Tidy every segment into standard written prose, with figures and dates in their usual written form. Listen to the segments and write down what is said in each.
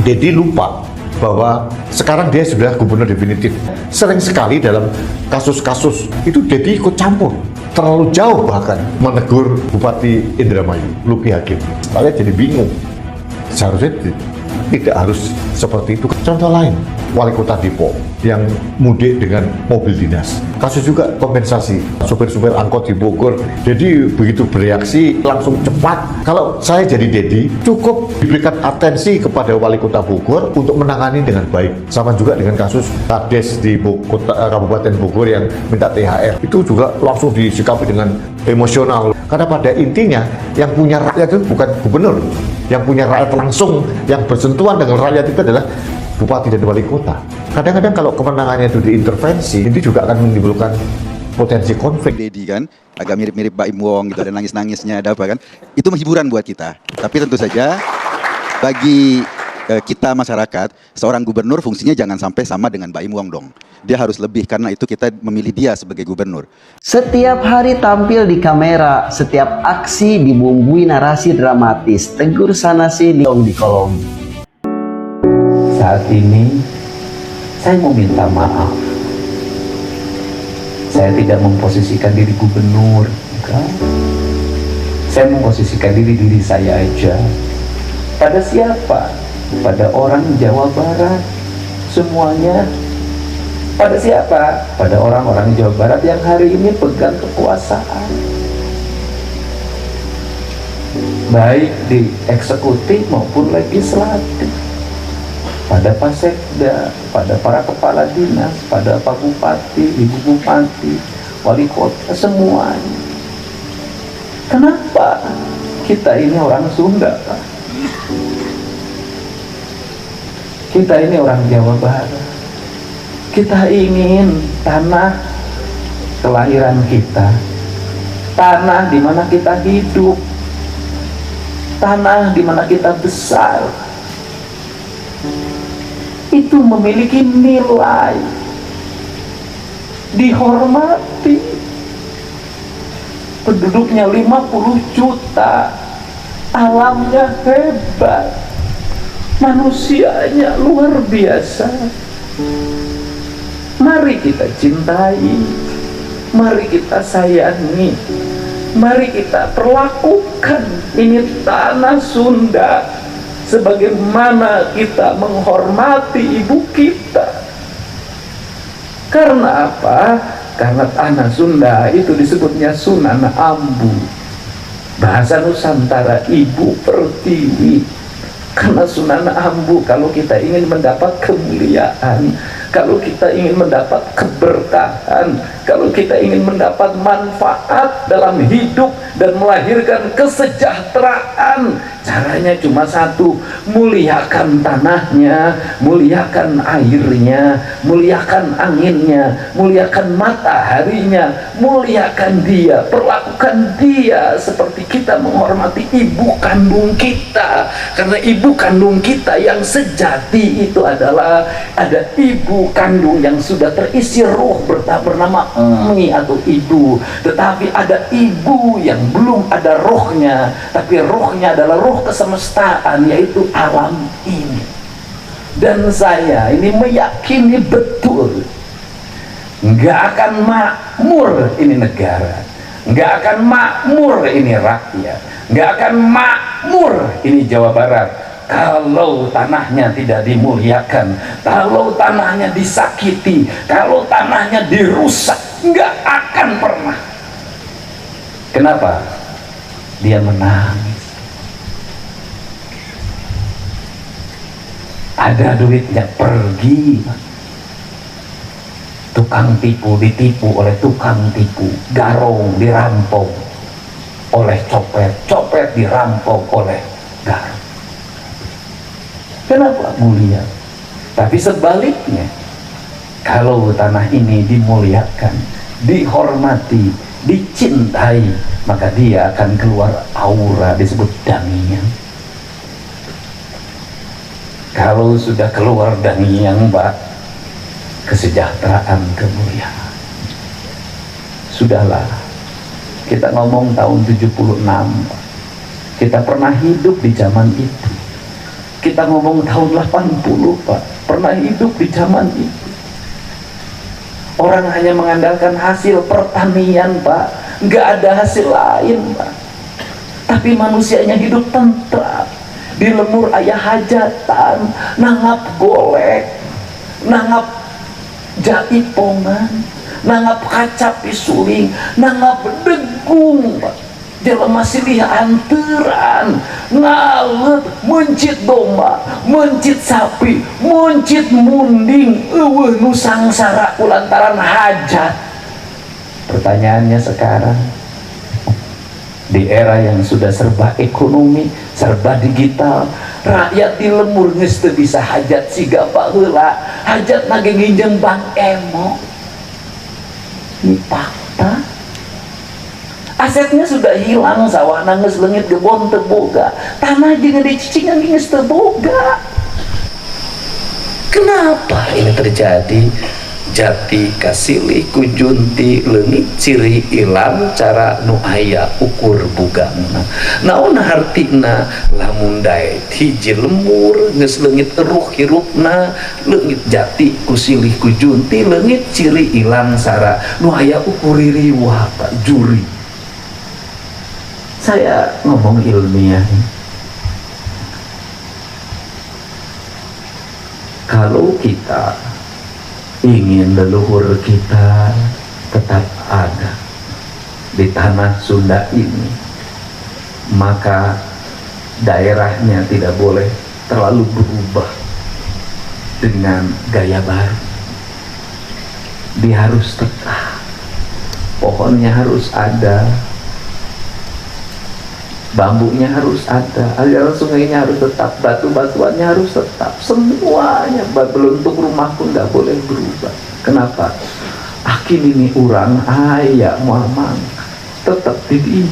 Dedi lupa bahwa sekarang dia sudah gubernur definitif. Sering sekali dalam kasus-kasus itu Dedi ikut campur, terlalu jauh bahkan menegur Bupati Indramayu, Luki Hakim. Saya jadi bingung. Seharusnya tidak harus seperti itu. Contoh lain, Wali Kota Depok yang mudik dengan mobil dinas. Kasus juga kompensasi supir-supir angkot di Bogor. Jadi begitu bereaksi langsung cepat. Kalau saya jadi Dedi, cukup diberikan atensi kepada Wali Kota Bogor untuk menangani dengan baik. Sama juga dengan kasus Kades di Kabupaten Bogor yang minta THR. Itu juga langsung disikapi dengan emosional. Karena pada intinya yang punya rakyat itu bukan gubernur. Yang punya rakyat langsung, yang bersentuhan dengan rakyat itu adalah bupati dan wali kota. Kadang-kadang kalau kemenangannya itu diintervensi, ini juga akan menimbulkan potensi konflik. Dedi kan, agak mirip-mirip Mbak Im Wong gitu, ada nangis-nangisnya, ada apa kan. Itu hiburan buat kita. Tapi tentu saja, bagi kita masyarakat, seorang gubernur fungsinya jangan sampai sama dengan Mbak Im Wong dong. Dia harus lebih, karena itu kita memilih dia sebagai gubernur. Setiap hari tampil di kamera, setiap aksi dibumbui narasi dramatis, tegur sana sini di kolom. Saat ini, saya mau minta maaf. Saya tidak memposisikan diri gubernur, bukan? Saya memposisikan diri saya aja. Pada siapa? Pada orang Jawa Barat. Semuanya. Pada siapa? Pada orang-orang Jawa Barat yang hari ini pegang kekuasaan. Baik di eksekutif maupun legislatif. Pada Pak Sekda, pada para kepala dinas, pada Pak Bupati, Ibu Bupati, Wali Kota, semuanya. Kenapa kita ini orang Sunda, Pak? Kita ini orang Jawa Barat. Kita ingin tanah kelahiran kita, tanah di mana kita hidup, tanah di mana kita besar, itu memiliki nilai, dihormati. Penduduknya 50 juta, alamnya hebat, manusianya luar biasa. Mari kita cintai, mari kita sayangi, mari kita perlakukan ini tanah Sunda sebagaimana kita menghormati ibu kita. Karena apa? Karena tanah Sunda itu disebutnya Sunan Ambu. Bahasa Nusantara, Ibu Pertiwi. Karena Sunan Ambu, kalau kita ingin mendapat kemuliaan, kalau kita ingin mendapat keberkahan, kalau kita ingin mendapat manfaat dalam hidup dan melahirkan kesejahteraan, caranya cuma satu: muliakan tanahnya, muliakan airnya, muliakan anginnya, muliakan mataharinya, muliakan dia, perlakukan dia seperti kita menghormati ibu kandung kita. Karena ibu kandung kita yang sejati itu adalah ada ibu kandung yang sudah terisi roh bernama Umi atau ibu, tetapi ada ibu yang belum ada rohnya, tapi rohnya adalah roh kesemestaan, yaitu alam ini. Dan saya ini meyakini betul nggak akan makmur ini negara, nggak akan makmur ini rakyat, nggak akan makmur ini Jawa Barat kalau tanahnya tidak dimuliakan, kalau tanahnya disakiti, kalau tanahnya dirusak. Nggak akan pernah. Kenapa? Dia menangis. Ada duitnya pergi. Tukang tipu ditipu oleh tukang tipu, garong dirampok oleh copet, copet dirampok oleh garong. Kenapa mulia? Tapi sebaliknya, kalau tanah ini dimuliakan, dihormati, dicintai, maka dia akan keluar aura disebut dangian. Kalau sudah keluar dangian, Pak, kesejahteraan, kemuliaan. Sudahlah, kita ngomong tahun 76, kita pernah hidup di zaman itu. Kita ngomong tahun 80 Pak, pernah hidup di zaman itu. Orang hanya mengandalkan hasil pertanian Pak, nggak ada hasil lain Pak. Tapi manusianya hidup tentram, di lemur ayah hajatan, nangap golek, nangap jaipongan, nangap kaca pisuling, nangap degung Pak. Jelema silih anteran ngalet mencit domba, mencit sapi, mencit munding, eueuh nu sangsara kulantaran hajat. Pertanyaannya sekarang, di era yang sudah serba ekonomi, serba digital, rakyat di lemur geus teu bisa hajat siga baheula, hajat nage nginjem Bang Emo. Ini fakta. Asetnya sudah hilang, sawah nangis lengit gebon terboga, tanah jeung dicicingan geus teu boga. Kenapa ini terjadi? Jati kasilih kujunti leungit ciri ilang cara nu aya ukur bugangna. Naon hartina lamun daek hiji lemur geus leungit eruh hirupna, leungit jati kusilih kujunti leungit ciri ilang cara nu aya ukur riwah Pak juri. Saya ngomong ilmiah. Kalau kita ingin leluhur kita tetap ada di tanah Sunda ini, maka daerahnya tidak boleh terlalu berubah dengan gaya baru. Dia harus tetap, pohonnya harus ada, bambunya harus ada, aliran sungainya harus tetap, batu-batuannya harus tetap, semuanya. Beluntuk rumah pun nggak boleh berubah. Kenapa? Akin ini orang ayah muamang tetap di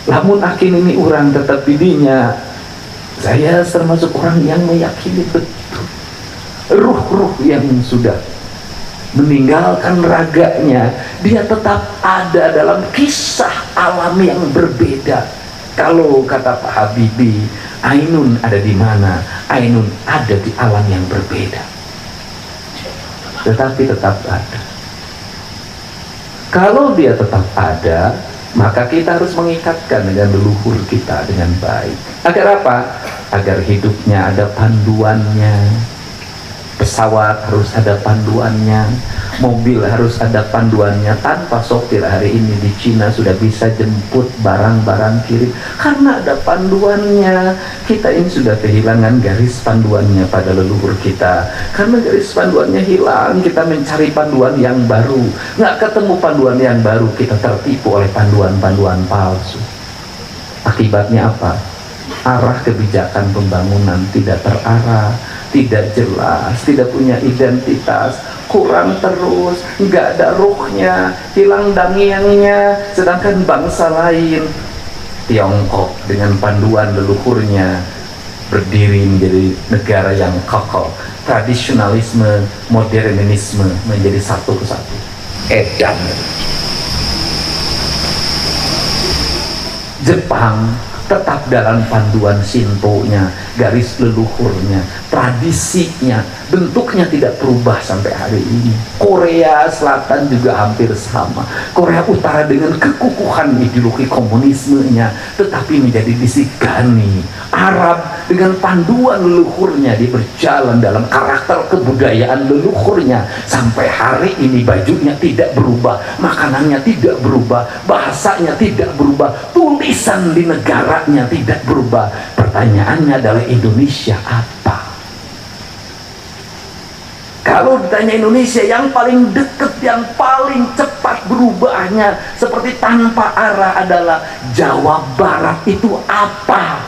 lamun akin ini orang tetap didinya, saya termasuk orang yang meyakini betul ruh-ruh yang sudah meninggalkan raganya, dia tetap ada dalam kisah alam yang berbeda. Kalau kata Pak Habibie, Ainun ada di mana? Ainun ada di alam yang berbeda, tetapi tetap ada. Kalau dia tetap ada, maka kita harus mengikatkan dengan leluhur kita dengan baik. Agar apa? Agar hidupnya ada panduannya. Pesawat harus ada panduannya, mobil harus ada panduannya. Tanpa sopir hari ini di Cina sudah bisa jemput barang-barang kirim karena ada panduannya. Kita ini sudah kehilangan garis panduannya pada leluhur kita. Karena garis panduannya hilang, kita mencari panduan yang baru. Nggak ketemu panduan yang baru, kita tertipu oleh panduan-panduan palsu. Akibatnya apa? Arah kebijakan pembangunan tidak terarah, tidak jelas, tidak punya identitas, kurang terus, nggak ada ruhnya, hilang dangiangnya. Sedangkan bangsa lain, Tiongkok dengan panduan leluhurnya berdiri menjadi negara yang kokoh. Tradisionalisme, modernisme menjadi satu kesatu. Edan. Jepang tetap dalam panduan Shinto-nya, garis leluhurnya, tradisinya, bentuknya tidak berubah sampai hari ini. Korea Selatan juga hampir sama. Korea Utara dengan kekukuhan ideologi komunismenya, tetapi menjadi disigani. Arab dengan panduan leluhurnya, dia berjalan dalam karakter kebudayaan leluhurnya. Sampai hari ini bajunya tidak berubah, makanannya tidak berubah, bahasanya tidak berubah, tulisan di negaranya tidak berubah. Pertanyaannya adalah Indonesia apa? Kalau ditanya Indonesia, yang paling dekat, yang paling cepat berubahnya seperti tanpa arah adalah Jawa Barat. Itu apa?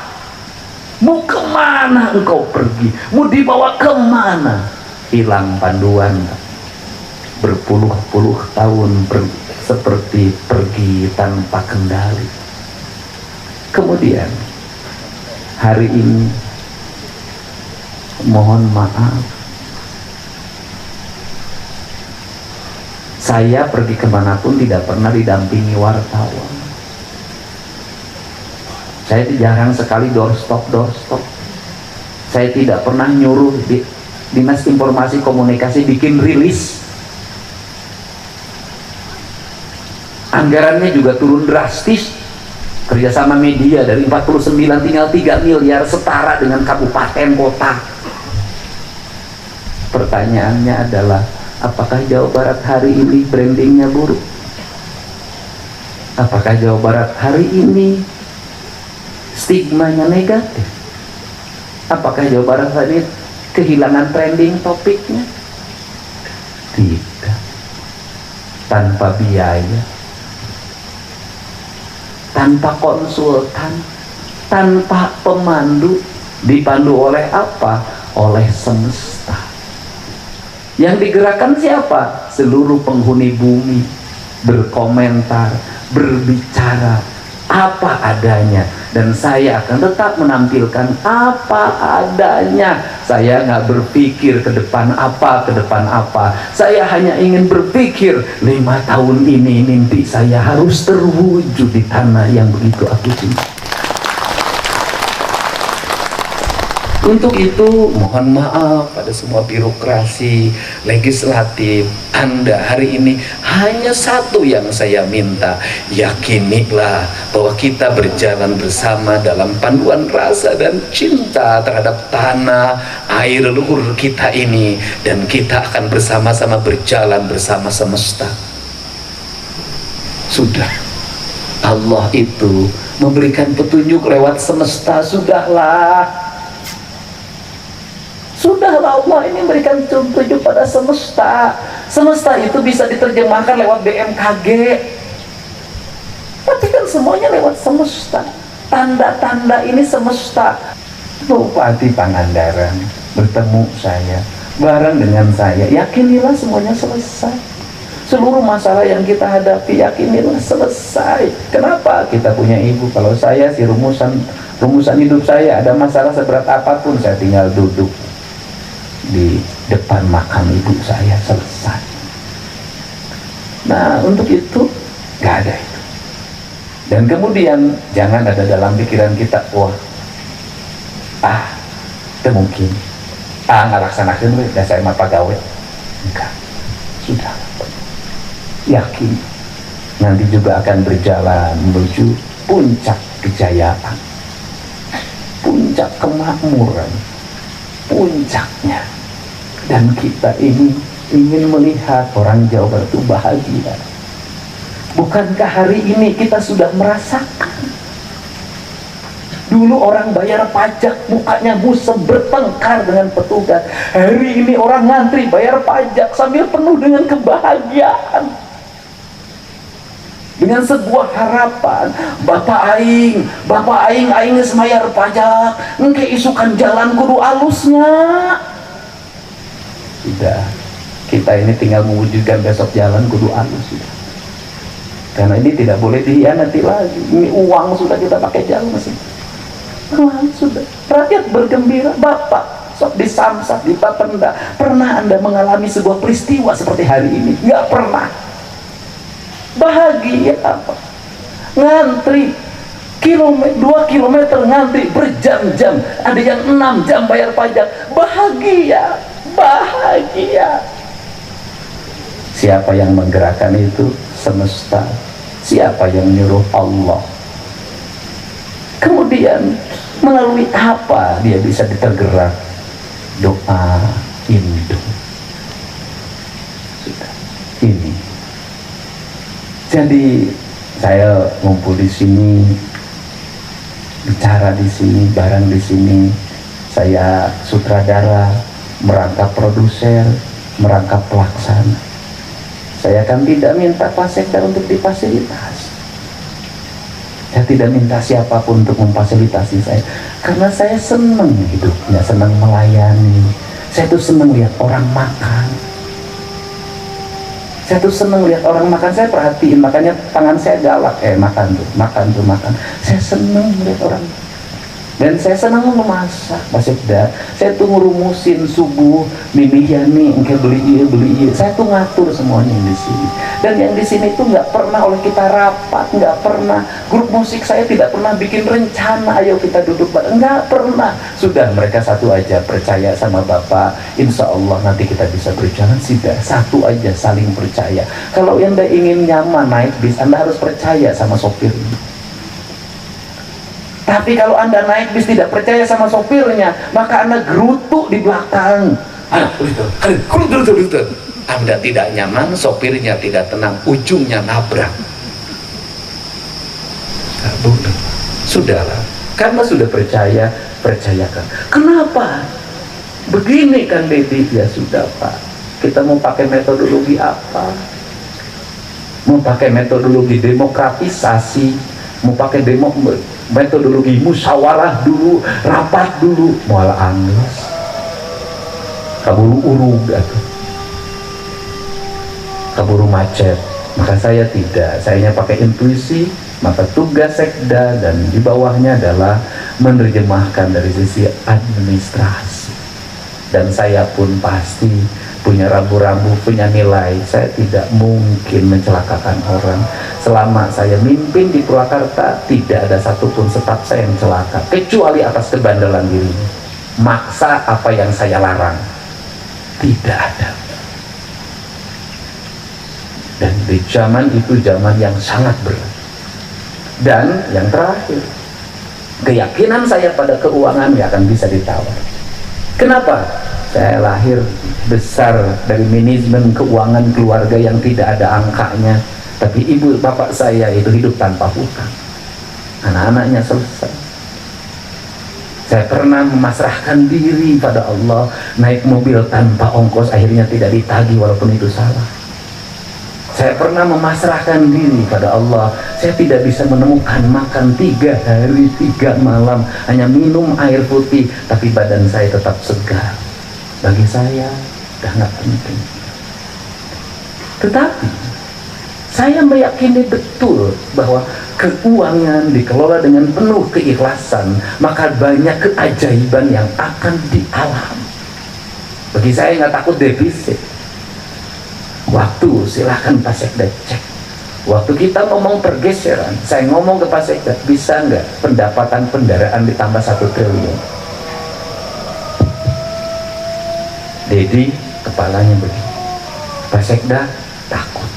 Mau kemana engkau pergi? Mau dibawa kemana? Hilang panduan. Berpuluh-puluh tahun seperti pergi tanpa kendali. Kemudian hari ini mohon maaf, saya pergi kemanapun tidak pernah didampingi wartawan. Saya jarang sekali doorstop. Saya tidak pernah nyuruh Dinas Informasi Komunikasi bikin rilis. Anggarannya juga turun drastis. Kerjasama media dari 49 tinggal 3 miliar, setara dengan kabupaten kota. Pertanyaannya adalah, apakah Jawa Barat hari ini brandingnya buruk? Apakah Jawa Barat hari ini stigmanya negatif? Apakah Jawa Barat hari ini kehilangan trending topiknya? Tidak. Tanpa biaya, tanpa konsultan, tanpa pemandu, dipandu oleh apa? Oleh semesta. Yang digerakkan siapa? Seluruh penghuni bumi berkomentar, berbicara apa adanya, dan saya akan tetap menampilkan apa adanya. Saya nggak berpikir ke depan apa. Saya hanya ingin berpikir 5 tahun ini mimpi saya harus terwujud di tanah yang begitu aku cinta. Untuk itu mohon maaf pada semua birokrasi legislatif, Anda hari ini hanya satu yang saya minta, yakinilah bahwa kita berjalan bersama dalam panduan rasa dan cinta terhadap tanah, air leluhur kita ini, dan kita akan bersama-sama berjalan bersama semesta. Sudah, Allah itu memberikan petunjuk lewat semesta. Sudahlah, Allah ini memberikan petunjuk pada semesta. Semesta itu bisa diterjemahkan lewat BMKG, tapi kan semuanya lewat semesta. Tanda-tanda ini semesta. Bupati Pangandaran bertemu saya, bareng dengan saya, yakinilah semuanya selesai. Seluruh masalah yang kita hadapi, yakinilah selesai. Kenapa? Kita punya ibu. Kalau saya sih rumusan hidup saya, ada masalah seberat apapun, saya tinggal duduk di depan makam ibu saya, selesai. Nah, untuk itu nggak ada itu. Dan kemudian jangan ada dalam pikiran kita, wah, itu mungkin nggak laksanakan, dan saya mah pegawai. Enggak, sudah yakin nanti juga akan berjalan menuju puncak kejayaan, puncak kemakmuran, puncaknya. Dan kita ini ingin melihat orang Jawa Barat itu bahagia. Bukankah hari ini kita sudah merasakan? Dulu orang bayar pajak mukanya busem bertengkar dengan petugas. Hari ini orang ngantri bayar pajak sambil penuh dengan kebahagiaan, dengan sebuah harapan. Bapak aing semayar pajak, engke isukan jalan kudu alusnya. Sudah, kita ini tinggal mewujudkan besok jalan kudu alus sudah. Karena ini tidak boleh dihianati lagi. Ini uang sudah kita pakai jalan sih. Sudah, rakyat bergembira. Bapak sok disamsak, dipatenda. Pernah Anda mengalami sebuah peristiwa seperti hari ini? Nggak pernah. Bahagia apa? Ngantri 2 kilometer ngantri berjam-jam, ada yang 6 jam bayar pajak. Bahagia. Siapa yang menggerakkan itu? Semesta. Siapa yang nyuruh? Allah. Kemudian melalui apa dia bisa ditergerak? Doa induk. Sudah, ini. Jadi saya ngumpul di sini, bicara di sini, barang di sini. Saya sutradara, merangkap produser, merangkap pelaksana. Saya kan tidak minta Pasekda untuk difasilitasi. Saya tidak minta siapapun untuk memfasilitasi saya, karena saya senang hidupnya, senang melayani. Saya tuh senang lihat orang makan. Saya tuh senang lihat orang makan, saya perhatiin, makanya tangan saya galak, makan tuh. Saya senang lihat orang. Dan saya senang memasak, Mas Sekda. Saya tuh ngerumusin subuh, Mimi Yani, engke beli iya. Saya tuh ngatur semuanya di sini. Dan yang di sini tuh nggak pernah oleh kita rapat, nggak pernah. Grup musik saya tidak pernah bikin rencana, ayo kita duduk bareng, nggak pernah. Sudah mereka satu aja percaya sama Bapak, insya Allah nanti kita bisa berjalan. Sudah satu aja saling percaya. Kalau Anda ingin nyaman naik bis, Anda harus percaya sama sopirnya. Tapi kalau Anda naik bis tidak percaya sama sopirnya, maka Anda gerutu di belakang. Anda tidak nyaman, sopirnya tidak tenang, ujungnya nabrak. Nah, boleh. Sudahlah, Karena sudah percaya, percayakan. Kenapa? Begini kan Dedi, ya sudah Pak. Kita mau pakai metodologi apa? Mau pakai metodologi demokratisasi, mau pakai metodologi musyawarah dulu, rapat dulu, mual anggus, kaburu urug atau kaburu macet. Maka saya tidak, saya pakai intuisi. Maka tugas sekda dan di bawahnya adalah menerjemahkan dari sisi administrasi. Dan saya pun pasti punya rambu-rambu, punya nilai. Saya tidak mungkin mencelakakan orang. Selama saya mimpin di Purwakarta, tidak ada satupun staf saya yang celaka, kecuali atas kebandelan dirinya. Maksa apa yang saya larang, tidak ada. Dan di zaman itu zaman yang sangat berat. Dan yang terakhir, keyakinan saya pada keuangan gak akan bisa ditawar. Kenapa? Saya lahir besar dari manajemen keuangan keluarga yang tidak ada angkanya, tapi ibu bapak saya itu hidup tanpa hutang, anak-anaknya selesai. Saya pernah memasrahkan diri pada Allah, naik mobil tanpa ongkos, akhirnya tidak ditagih walaupun itu salah. Saya pernah memasrahkan diri pada Allah, saya tidak bisa menemukan makan 3 hari 3 malam, hanya minum air putih, tapi badan saya tetap segar. Bagi saya sangat penting. Tetapi saya meyakini betul bahwa keuangan dikelola dengan penuh keikhlasan, maka banyak keajaiban yang akan dialami. Bagi saya nggak takut defisit. Waktu silahkan Pak Sekda cek. Waktu kita ngomong pergeseran, saya ngomong ke Pak Sekda, bisa nggak pendapatan kendaraan ditambah 1 triliun? Dedi kepalanya begini, Pak Sekda takut.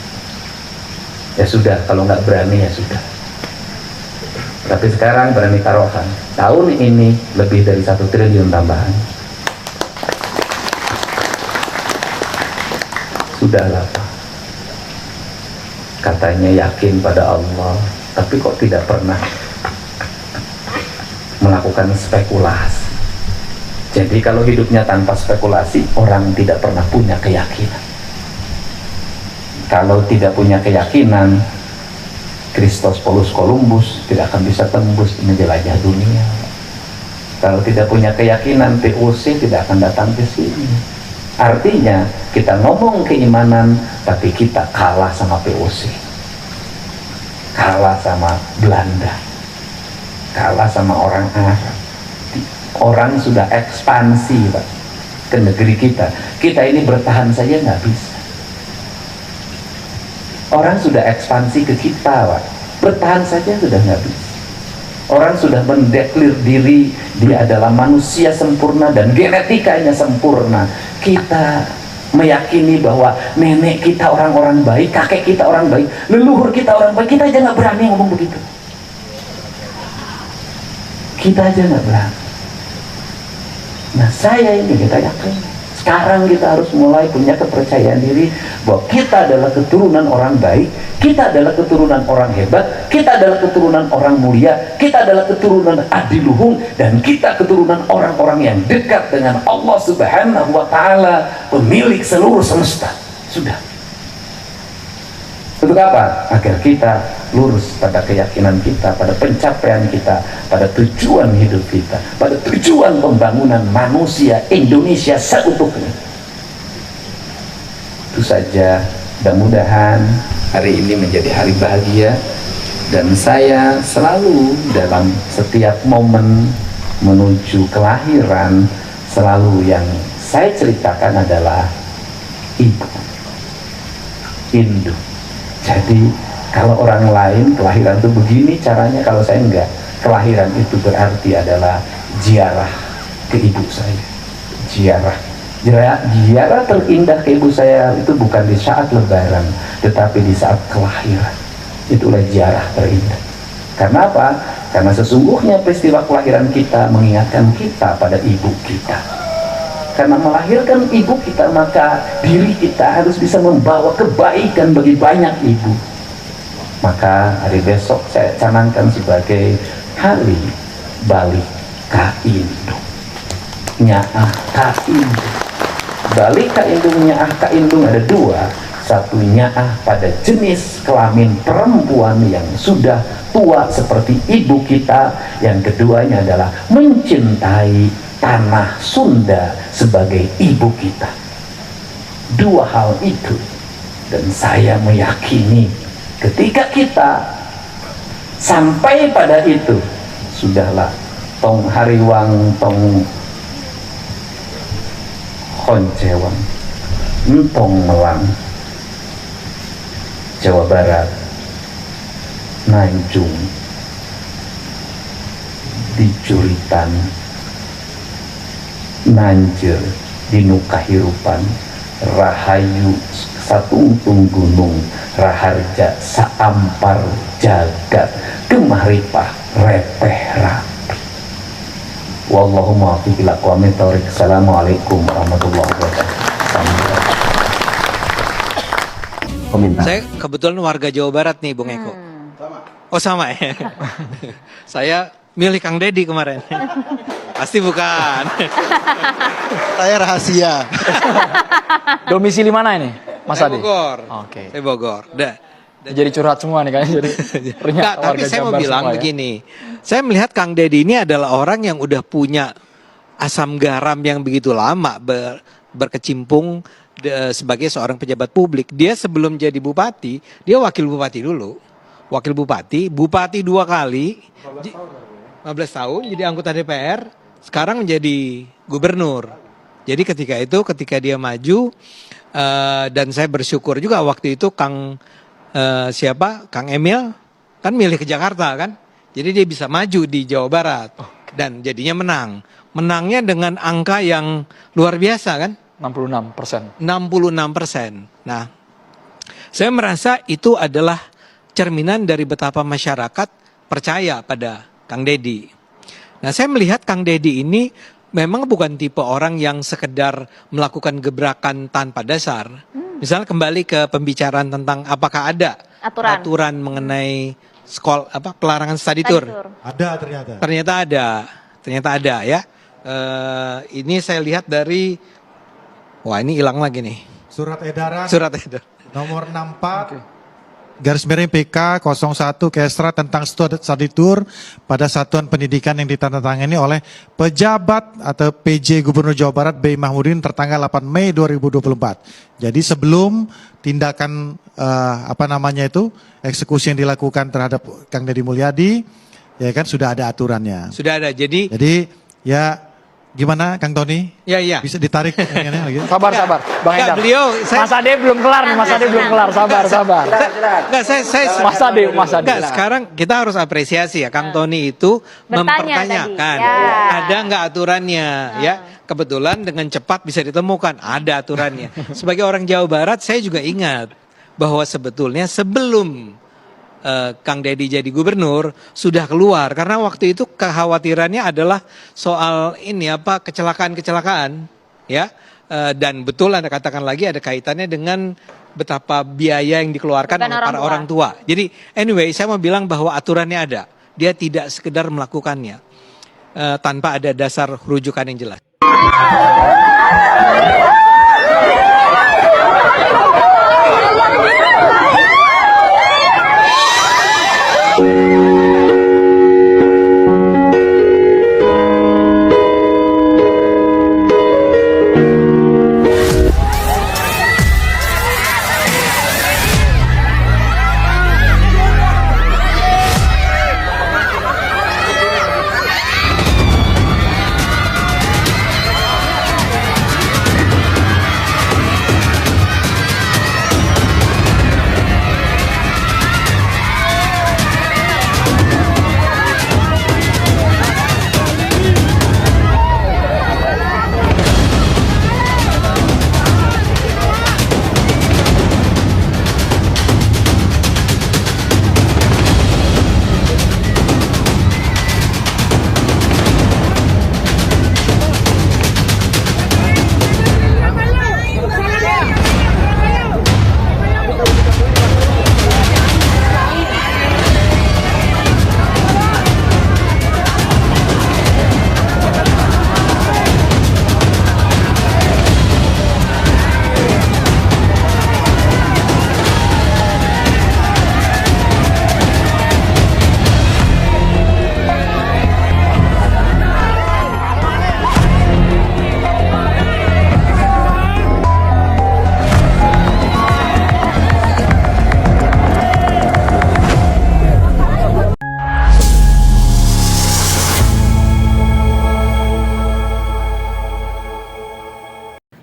Ya sudah, kalau nggak berani ya sudah. Tapi sekarang berani taruhan, tahun ini lebih dari 1 triliun tambahan. Sudahlah Pak, katanya yakin pada Allah, tapi kok tidak pernah melakukan spekulasi. Jadi kalau hidupnya tanpa spekulasi, orang tidak pernah punya keyakinan. Kalau tidak punya keyakinan, Christos Paulus Columbus tidak akan bisa tembus menjelajah dunia. Kalau tidak punya keyakinan, POC tidak akan datang ke sini. Artinya kita ngomong keimanan, tapi kita kalah sama POC, kalah sama Belanda, kalah sama orang Arab. Orang sudah ekspansi Pak ke negeri kita. Kita ini bertahan saja nggak bisa. Orang sudah ekspansi ke kita Pak, bertahan saja sudah nggak bisa. Orang sudah mendeklir diri dia adalah manusia sempurna dan genetikanya sempurna. Kita meyakini bahwa nenek kita orang-orang baik, kakek kita orang baik, leluhur kita orang baik. Kita aja nggak berani ngomong begitu. Kita aja nggak berani. Nah saya ini kita yakin. Sekarang kita harus mulai punya kepercayaan diri bahwa kita adalah keturunan orang baik, kita adalah keturunan orang hebat, kita adalah keturunan orang mulia, kita adalah keturunan adiluhung, dan kita keturunan orang-orang yang dekat dengan Allah Subhanahu wa Ta'ala, pemilik seluruh semesta. Sudah. Untuk apa? Agar kita lurus pada keyakinan kita, pada pencapaian kita, pada tujuan hidup kita, pada tujuan pembangunan manusia Indonesia seutuhnya. Itu saja. Mudah-mudahan hari ini menjadi hari bahagia, dan saya selalu dalam setiap momen menuju kelahiran, selalu yang saya ceritakan adalah ibu, induk. Jadi kalau orang lain kelahiran itu begini caranya, kalau saya enggak. Kelahiran itu berarti adalah ziarah ke ibu saya. Ziarah terindah ke ibu saya itu bukan di saat lebaran, tetapi di saat kelahiran. Itulah ziarah terindah. Karena apa? Karena sesungguhnya peristiwa kelahiran kita mengingatkan kita pada ibu kita. Karena melahirkan ibu kita, maka diri kita harus bisa membawa kebaikan bagi banyak ibu. Maka hari besok saya canangkan sebagai hari balik kaindung, nyaah kaindung. Balik kaindung, nyaah kaindung ada dua. Satu, nyaah pada jenis kelamin perempuan yang sudah tua seperti ibu kita. Yang keduanya adalah mencintai tanah Sunda sebagai ibu kita. Dua hal itu, dan saya meyakini ketika kita sampai pada itu, sudahlah tong hariwang tong koncewang entong melang Jawa Barat Nanjung dicuritan Nanjer dinu kahirupan rahayu satungtung gunung raharja saampar jagat gemaripah repeh rapi. Wallahu muwaffiq ila aqwamit thoriq. Assalamualaikum warahmatullahi wabarakatuh. Komentar. Saya kebetulan warga Jawa Barat nih, Bung Eko. Oh sama ya. Saya milih Kang Deddy kemarin. Pasti bukan. Saya rahasia. Domisili mana ini, Mas Saya Adi? Bogor. Oke. Saya Bogor. Jadi curhat semua nih kayaknya. Jadi Enggak, tapi saya mau bilang begini. Saya melihat Kang Deddy ini adalah orang yang udah punya asam garam yang begitu lama berkecimpung sebagai seorang pejabat publik. Dia sebelum jadi bupati, dia wakil bupati dulu. Wakil bupati 2 kali. 15 tahun jadi anggota DPR, sekarang menjadi gubernur. Jadi ketika dia maju, dan saya bersyukur juga waktu itu Kang Emil kan milih ke Jakarta kan. Jadi dia bisa maju di Jawa Barat dan jadinya menang. Menangnya dengan angka yang luar biasa kan? 66%. 66%. Nah, saya merasa itu adalah cerminan dari betapa masyarakat percaya pada Kang Deddy. Nah, saya melihat Kang Deddy ini memang bukan tipe orang yang sekedar melakukan gebrakan tanpa dasar. Misalnya kembali ke pembicaraan tentang apakah ada aturan mengenai pelarangan study tour. Ada ternyata. Ternyata ada ya. Ini saya lihat dari, wah ini hilang lagi nih. Surat edaran Surat itu. nomor 64 garis miring PK 01 Kesra tentang study tour pada satuan pendidikan yang ditandatangani oleh pejabat atau PJ Gubernur Jawa Barat B. Mahmudin tertanggal 8 Mei 2024. Jadi sebelum tindakan eksekusi yang dilakukan terhadap Kang Deddy Mulyadi, ya kan sudah ada aturannya. Sudah ada. Jadi ya gimana Kang Tony? ya. Bisa ditarik ini lagi? Sabar. Bang Enggak, Endar. Mas Ade belum kelar nih, Mas Ade belum kelar. Sabar. Enggak, saya Mas Ade. Enggak, sekarang kita harus apresiasi ya, Kang Tony itu mempertanyakan ada nggak aturannya ya. Kebetulan dengan cepat bisa ditemukan ada aturannya. Sebagai orang Jawa Barat saya juga ingat bahwa sebetulnya sebelum Kang Deddy jadi gubernur sudah keluar, karena waktu itu kekhawatirannya adalah soal kecelakaan ya. Dan betul Anda katakan lagi ada kaitannya dengan betapa biaya yang dikeluarkan oleh para orang tua. Jadi anyway, saya mau bilang bahwa aturannya ada. Dia tidak sekedar melakukannya tanpa ada dasar rujukan yang jelas.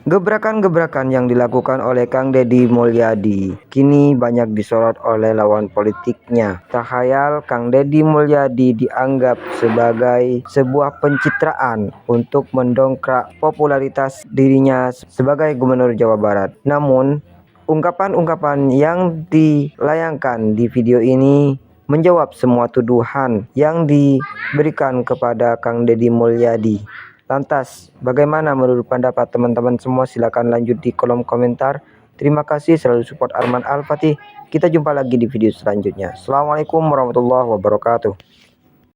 Gebrakan-gebrakan yang dilakukan oleh Kang Deddy Mulyadi kini banyak disorot oleh lawan politiknya. Tak khayal Kang Deddy Mulyadi dianggap sebagai sebuah pencitraan untuk mendongkrak popularitas dirinya sebagai Gubernur Jawa Barat. Namun, ungkapan-ungkapan yang dilayangkan di video ini menjawab semua tuduhan yang diberikan kepada Kang Deddy Mulyadi. Lantas, bagaimana menurut pendapat teman-teman semua? Silakan lanjut di kolom komentar. Terima kasih selalu support Arman Al-Fatih. Kita jumpa lagi di video selanjutnya. Assalamualaikum warahmatullahi wabarakatuh.